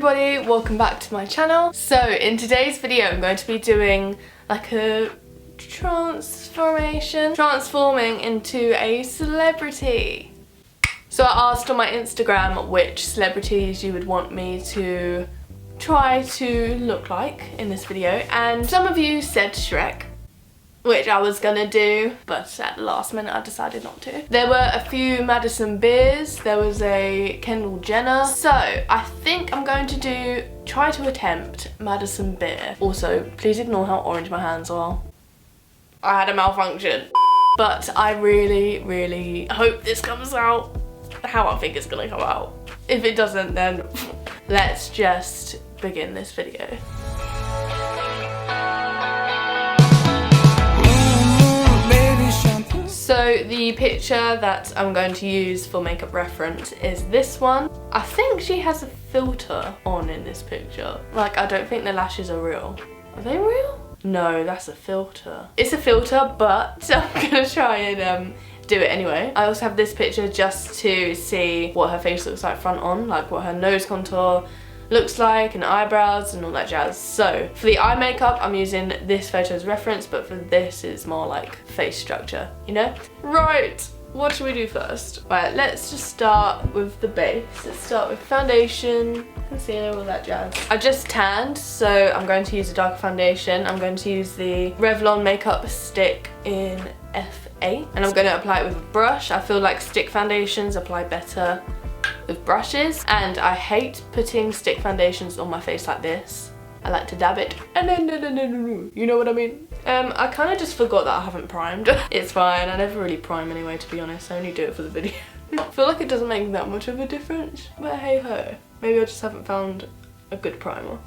everybody, welcome back to my channel. So in today's video I'm going to be doing like a transforming into a celebrity. So I asked on my Instagram which celebrities you would want me to try to look like in this video, and some of you said Shrek, which I was gonna do, but at the last minute I decided not to. There were a few Madison Beers, there was a Kendall Jenner, so I think I'm going to try to attempt Madison Beer. Also, please ignore how orange my hands are. I had a malfunction. But I really hope this comes out how I think it's gonna come out. If it doesn't, then let's just begin this video. So the picture that I'm going to use for makeup reference is this one. I think she has a filter on in this picture. Like, I don't think the lashes are real. Are they real? No, that's a filter. It's a filter, but I'm gonna try and do it anyway. I also have this picture just to see what her face looks like front on, like what her nose contour looks like and eyebrows and all that jazz. So for the eye makeup I'm using this photo as reference, but for this it's more like face structure, you know? Right, what should we do first? Right, let's just start with the base. Let's start with foundation, concealer, all that jazz. I just tanned, so I'm going to use a darker foundation. I'm going to use the Revlon makeup stick in F8 and I'm going to apply it with a brush. I feel like stick foundations apply better with brushes, and I hate putting stick foundations on my face like this. I like to dab it and then you know what I mean? I kind of just forgot that I haven't primed. It's fine, I never really prime anyway, to be honest. I only do it for the video. I feel like it doesn't make that much of a difference, but hey ho. Maybe I just haven't found a good primer.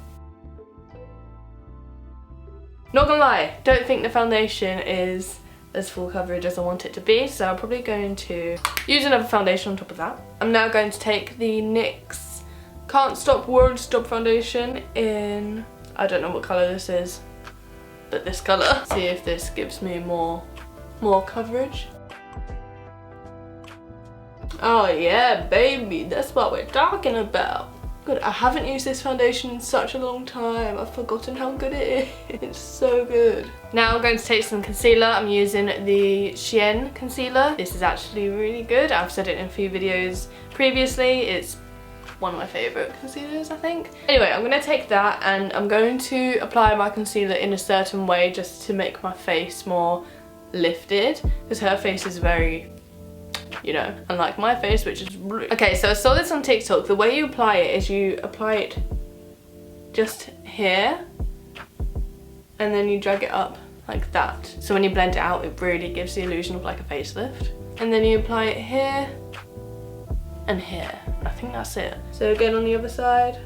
Not gonna lie, don't think the foundation is as full coverage as I want it to be, so I'm probably going to use another foundation on top of that. I'm now going to take the NYX Can't Stop Won't Stop foundation in, I don't know what colour this is, but this colour. See if this gives me more coverage. Oh yeah, baby, that's what we're talking about. Good, I haven't used this foundation in such a long time. I've forgotten how good it is. It's so good. Now I'm going to take some concealer. I'm using the Shein concealer. This is actually really good. I've said it in a few videos previously. It's one of my favourite concealers, I think. Anyway, I'm going to take that and I'm going to apply my concealer in a certain way just to make my face more lifted, because her face is very, you know, unlike my face, which is blue. Okay, so I saw this on TikTok. The way you apply it is you apply it just here and then you drag it up like that. So when you blend it out, it really gives the illusion of like a facelift. And then you apply it here and here. I think that's it. So again on the other side.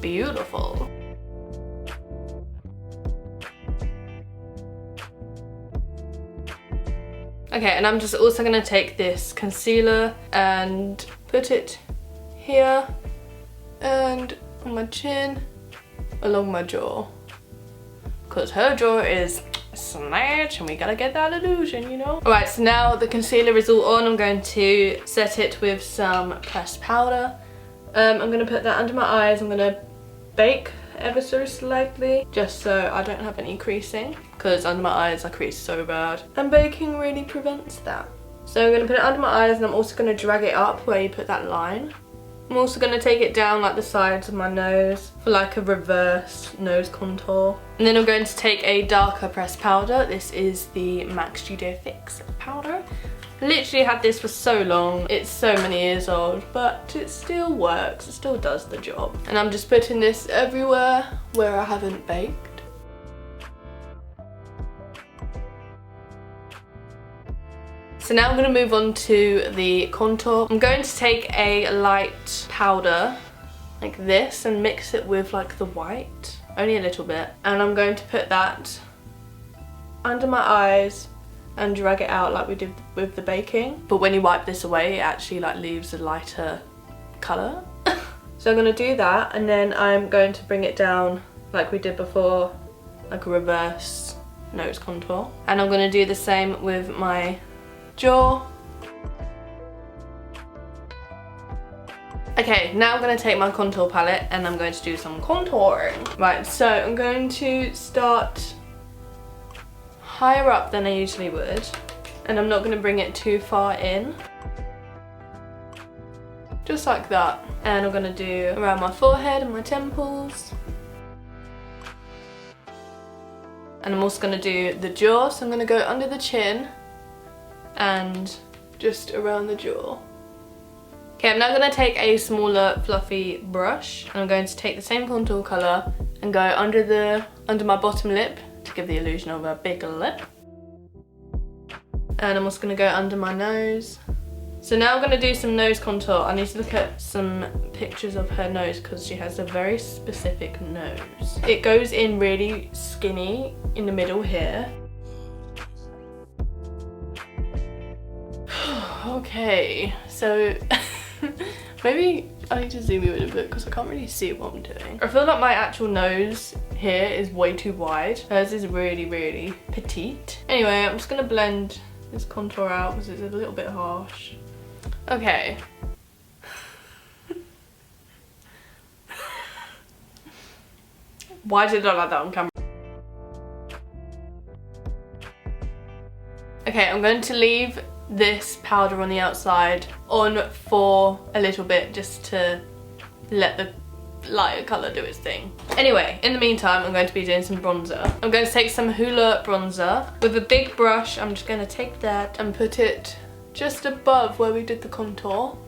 Beautiful. Okay, and I'm just also going to take this concealer and put it here and on my chin, along my jaw. Because her jaw is snatch and we gotta get that illusion, you know? Alright, so now the concealer is all on. I'm going to set it with some pressed powder. I'm going to put that under my eyes. I'm going to bake ever so slightly, just so I don't have any creasing, because under my eyes I crease so bad and baking really prevents that. So I'm going to put it under my eyes and I'm also going to drag it up where you put that line. I'm also going to take it down like the sides of my nose for like a reverse nose contour. And then I'm going to take a darker pressed powder. This is the MAC Studio Fix powder. I literally had this for so long. It's so many years old, but it still works. It still does the job. And I'm just putting this everywhere where I haven't baked. So now I'm going to move on to the contour. I'm going to take a light powder like this and mix it with like the white, only a little bit. And I'm going to put that under my eyes and drag it out like we did with the baking. But when you wipe this away, it actually like leaves a lighter colour. So I'm going to do that, and then I'm going to bring it down like we did before, like a reverse nose contour. And I'm going to do the same with my jaw. Okay, now I'm going to take my contour palette and I'm going to do some contouring. Right, so I'm going to start higher up than I usually would. And I'm not going to bring it too far in. Just like that. And I'm going to do around my forehead and my temples. And I'm also going to do the jaw, so I'm going to go under the chin and just around the jaw. Okay, I'm now going to take a smaller fluffy brush and I'm going to take the same contour colour and go under my bottom lip to give the illusion of a bigger lip. And I'm also going to go under my nose. So now I'm going to do some nose contour. I need to look at some pictures of her nose because she has a very specific nose. It goes in really skinny in the middle here. Okay, so maybe I need to zoom in a bit because I can't really see what I'm doing. I feel like my actual nose here is way too wide. Hers is really, really petite. Anyway, I'm just going to blend this contour out because it's a little bit harsh. Okay. Why did I like that on camera? Okay, I'm going to leave this powder on the outside on for a little bit just to let the lighter colour do its thing. Anyway, in the meantime, I'm going to be doing some bronzer. I'm going to take some Hoola bronzer. With a big brush, I'm just going to take that and put it just above where we did the contour.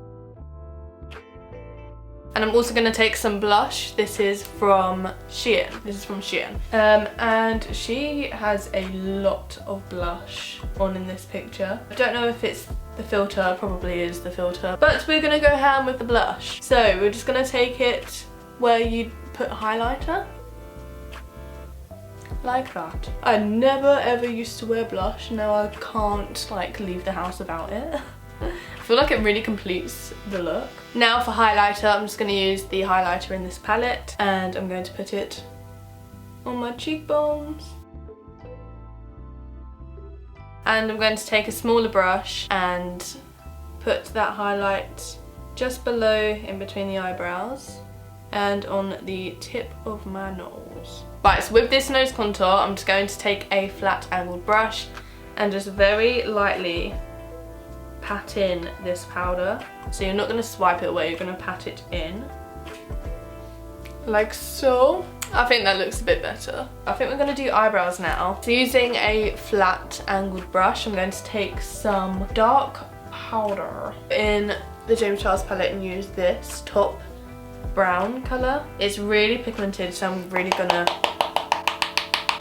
And I'm also going to take some blush. This is from Shein. And she has a lot of blush on in this picture. I don't know if it's the filter, probably is the filter. But we're going to go ham with the blush. So we're just going to take it where you put highlighter. Like that. I never ever used to wear blush. Now I can't like leave the house without it. I feel like it really completes the look. Now for highlighter, I'm just going to use the highlighter in this palette and I'm going to put it on my cheekbones. And I'm going to take a smaller brush and put that highlight just below in between the eyebrows and on the tip of my nose. Right, so with this nose contour, I'm just going to take a flat angled brush and just very lightly pat in this powder. So you're not going to swipe it away, you're going to pat it in. Like so. I think that looks a bit better. I think we're going to do eyebrows now. So using a flat angled brush, I'm going to take some dark powder in the James Charles palette and use this top brown colour. It's really pigmented, so I'm really gonna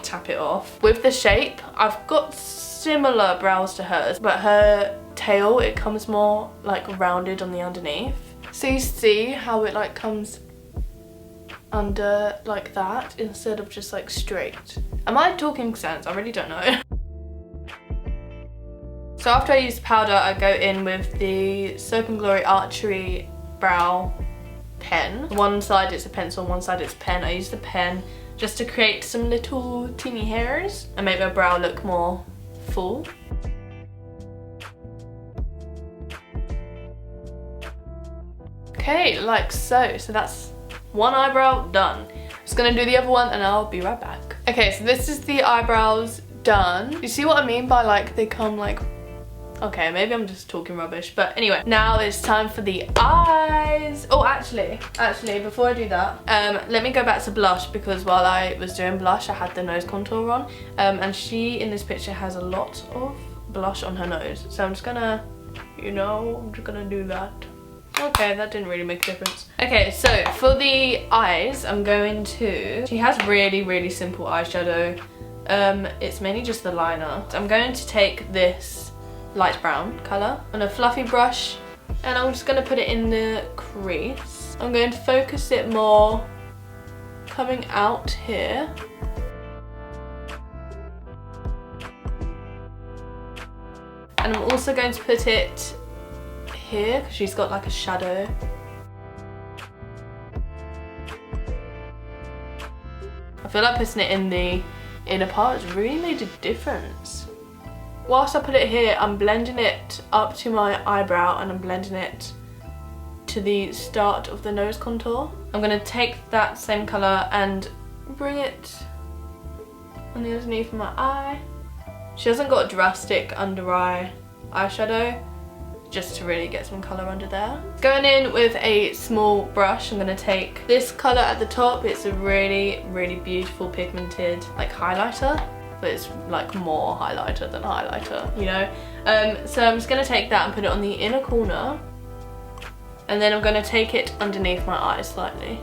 tap it off. With the shape, I've got similar brows to hers, but her tail, it comes more like rounded on the underneath. So you see how it like comes under like that instead of just like straight. Am I talking sense? I really don't know. So after I use the powder, I go in with the Soap & Glory Archery brow pen. One side it's a pencil, one side it's a pen. I use the pen just to create some little teeny hairs and make my brow look more full. Okay, like so. So that's one eyebrow done. I'm just gonna do the other one and I'll be right back. Okay, so this is the eyebrows done. You see what I mean by like they come like... Okay, maybe I'm just talking rubbish, but anyway, now it's time for the eyes. Oh, actually, before I do that, let me go back to blush because while I was doing blush, I had the nose contour on, and she, in this picture, has a lot of blush on her nose. So I'm just gonna, you know, I'm just gonna do that. Okay, that didn't really make a difference. Okay, so for the eyes, I'm going to, she has really, really simple eyeshadow. It's mainly just the liner. So I'm going to take this light brown colour on a fluffy brush and I'm just going to put it in the crease. I'm going to focus it more coming out here. And I'm also going to put it here because she's got like a shadow. I feel like putting it in the inner part has really made a difference. Whilst I put it here, I'm blending it up to my eyebrow and I'm blending it to to the start of the nose contour. I'm going to take that same colour and bring it on the underneath of my eye. She hasn't got a drastic under eye eyeshadow, just to really get some colour under there. Going in with a small brush, I'm going to take this colour at the top. It's a really, really beautiful pigmented like highlighter, but it's like more highlighter than highlighter, you know? So I'm just going to take that and put it on the inner corner, and then I'm going to take it underneath my eye slightly.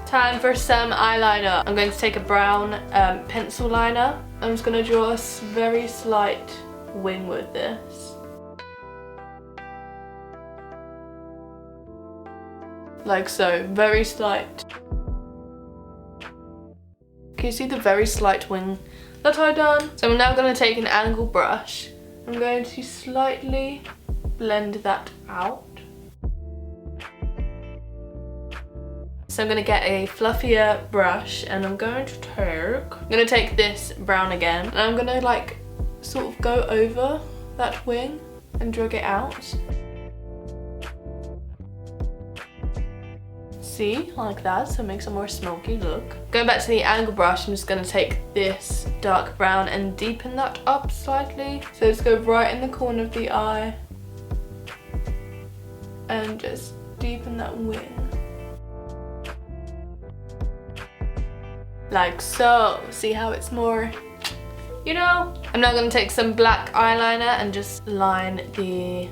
Time for some eyeliner. I'm going to take a brown pencil liner. I'm just going to draw a very slight wing with this. Like so, very slight. Can you see the very slight wing that I've done? So I'm now going to take an angle brush. I'm going to slightly blend that out. So I'm going to get a fluffier brush and I'm going to take this brown again, and I'm going to like sort of go over that wing and drag it out. See, like that, so it makes a more smoky look. Going back to the angle brush, I'm just going to take this dark brown and deepen that up slightly. So just go right in the corner of the eye and just deepen that wing. Like so. See how it's more, you know? I'm now going to take some black eyeliner and just line the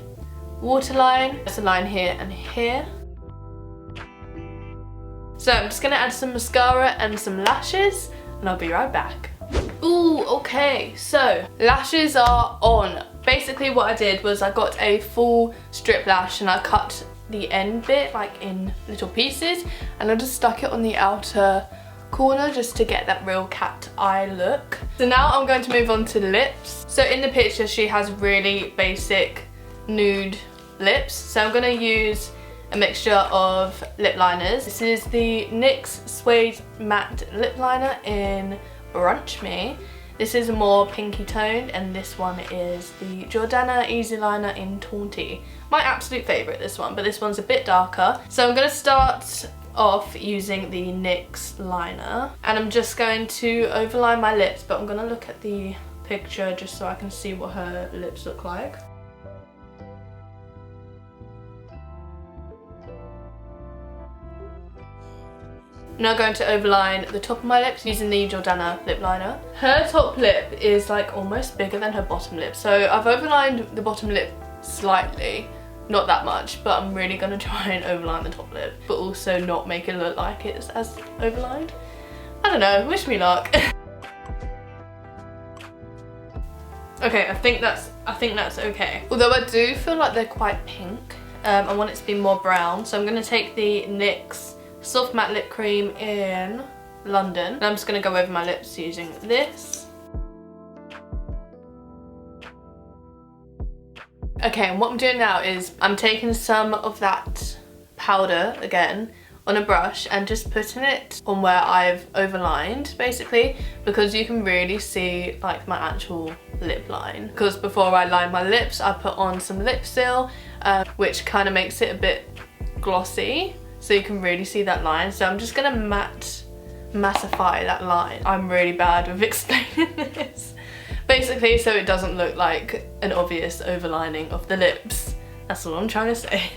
waterline. There's a line here and here. So I'm just going to add some mascara and some lashes, and I'll be right back. Ooh, okay, so lashes are on. Basically what I did was I got a full strip lash and I cut the end bit like in little pieces, and I just stuck it on the outer corner just to get that real cat eye look. So now I'm going to move on to lips. So in the picture she has really basic nude lips, so I'm going to use a mixture of lip liners. This is the NYX Suede Matte Lip Liner in Brunch Me. This is a more pinky toned, and this one is the Jordana Easy Liner in Taunty. My absolute favourite, this one, but this one's a bit darker. So I'm going to start off using the NYX liner, and I'm just going to overline my lips, but I'm going to look at the picture just so I can see what her lips look like. I'm now going to overline the top of my lips using the Jordana lip liner. Her top lip is like almost bigger than her bottom lip, so I've overlined the bottom lip slightly, not that much, but I'm really going to try and overline the top lip, but also not make it look like it's as overlined. I don't know, wish me luck. Okay, I think that's okay. Although I do feel like they're quite pink. I want it to be more brown, so I'm going to take the NYX Soft Matte Lip Cream in London, and I'm just going to go over my lips using this. Okay, and what I'm doing now is I'm taking some of that powder again on a brush and just putting it on where I've overlined, basically, because you can really see like my actual lip line. Because before I line my lips, I put on some lip seal, which kind of makes it a bit glossy, so you can really see that line. So I'm just gonna mattify that line. I'm really bad with explaining this. Basically, so it doesn't look like an obvious overlining of the lips. That's all I'm trying to say.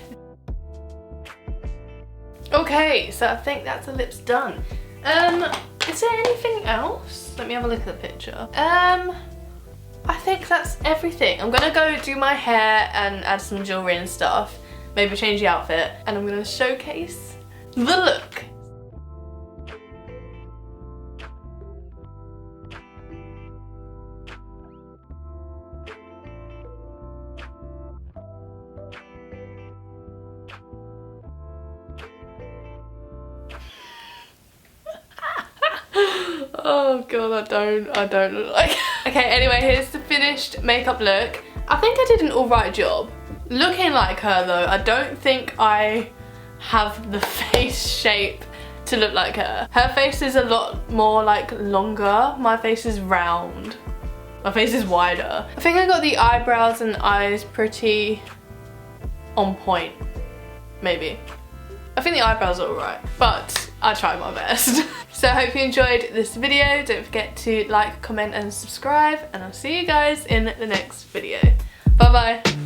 Okay, so I think that's the lips done. Is there anything else? Let me have a look at the picture. I think that's everything. I'm gonna go do my hair and add some jewelry and stuff. Maybe change the outfit, and I'm gonna showcase the look. Oh god, I don't look like. Okay, anyway, here's the finished makeup look. I think I did an alright job. Looking like her though, I don't think I have the face shape to look like her. Her face is a lot more like longer. My face is round. My face is wider. I think I got the eyebrows and eyes pretty on point, maybe. I think the eyebrows are alright, but I tried my best. So I hope you enjoyed this video. Don't forget to like, comment and subscribe, and I'll see you guys in the next video. Bye bye.